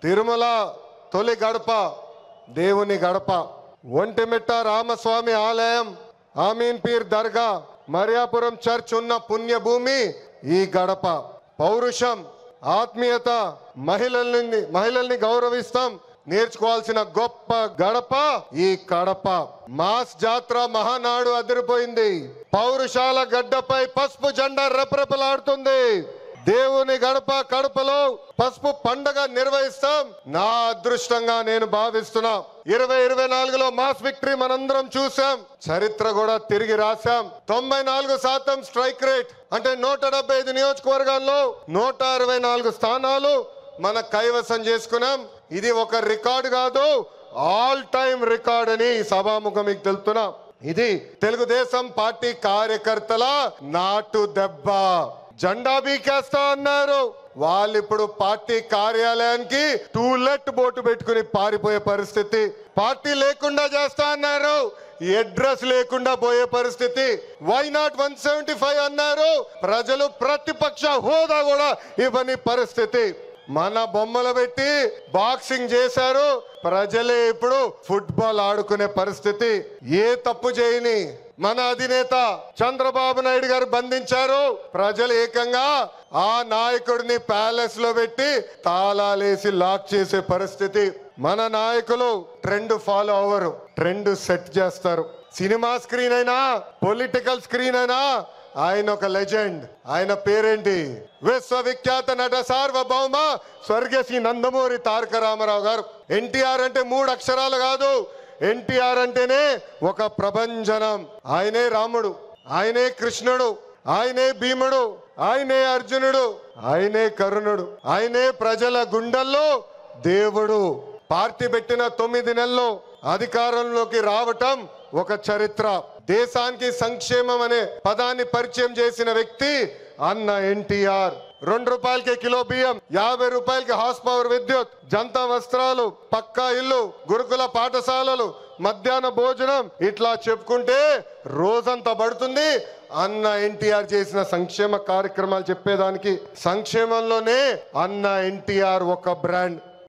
తిరుమల తొలి గడప దేవుని గడప, ఒంటిమిట్ట రామస్వామి ఆలయం, ఆమీన్ పీర్ దర్గా, మరియాపురం చర్చ్ ఉన్న పుణ్యభూమి ఈ గడప. పౌరుషం, ఆత్మీయత, మహిళల్ని గౌరవిస్తాం నేర్చుకోవాల్సిన గొప్ప గడప ఈ కడప. మాస్ జాత్ర మహానాడు అదిరిపోయింది. పౌరుషాల గడ్డపై పసుపు జెండా రెపరెపలాడుతుంది. దేవుని గడప కడపలో పసుపు పండగ నిర్వహిస్తాం. నా అదృష్టంగా నేను భావిస్తున్నా. 2024లో మాస్ విక్టరీ మనందరం చూసాం, చరిత్ర కూడా తిరిగి రాశాం. 94% స్ట్రైక్ రేట్ అంటే 175 నియోజకవర్గాల్లో 164 స్థానాలు మన కైవసం చేసుకున్నాం. ఇది ఒక రికార్డు కాదు, ఆల్ టైమ్ రికార్డ్ అని సభాముఖం మీకు తెలుపుతున్నా. ఇది తెలుగుదేశం పార్టీ కార్యకర్తల నాటు దెబ్బ. జెండా బీకేస్తా అన్నారు, వాళ్ళు ఇప్పుడు పార్టీ కార్యాలయానికి టూలెట్ బోటు పెట్టుకుని పారిపోయే పరిస్థితి. పార్టీ లేకుండా చేస్తా అన్నారు, అడ్రస్ లేకుండా పోయే పరిస్థితి. వై నాట్ 175 అన్నారు, ప్రజలు ప్రతిపక్ష హోదా కూడా ఇవ్వని పరిస్థితి. మన బొమ్మలు పెట్టి బాక్సింగ్ చేశారు, ప్రజలే ఇప్పుడు ఫుట్బాల్ ఆడుకునే పరిస్థితి. ఏ తప్పు చేయని మన అధినేత చంద్రబాబు నాయుడు గారు బంధించారు. ప్రజలు ఏకంగా ఆ నాయకుడిని ప్యాలెస్ లో పెట్టి తాళాలేసి లాక్ చేసే పరిస్థితి. మన నాయకులు ట్రెండ్ ఫాలో అవ్వరు, ట్రెండ్ సెట్ చేస్తారు. సినిమా స్క్రీన్ అయినా పొలిటికల్ స్క్రీన్ అయినా ఆయన ఒక లెజెండ్. ఆయన పేరేంటి? విశ్వవిఖ్యాత నట సార్వభౌమ స్వర్గశ్రీ నందమూరి తారక రామారావు గారు. ఎన్టీఆర్ అంటే 3 అక్షరాలు కాదు, ఎన్టీఆర్ అంటేనే ఒక ప్రభంజనం. ఆయనే రాముడు, ఆయనే కృష్ణుడు, ఆయనే భీముడు, ఆయనే అర్జునుడు, ఆయనే కరుణుడు, ఆయనే ప్రజల గుండెల్లో దేవుడు. పార్టీ పెట్టిన 9 నెలల్లో అధికారంలోకి రావటం ఒక చరిత్ర. దేశానికి సంక్షేమం అనే పదాన్ని పరిచయం చేసిన వ్యక్తి అన్న ఎన్టీఆర్. 2 రూపాయలకి కిలో బియ్యం, 50 రూపాయలకి హార్స్ పవర్ విద్యుత్, జంతా వస్త్రాలు, పక్కా ఇల్లు, గురుకుల పాఠశాలలు, మధ్యాహ్న భోజనం, ఇట్లా చెప్పుకుంటే రోజంతా పడుతుంది. అన్న ఎన్టీఆర్ చేసిన సంక్షేమ కార్యక్రమాలు చెప్పేదానికి. సంక్షేమంలోనే అన్న ఎన్టీఆర్ ఒక బ్రాండ్.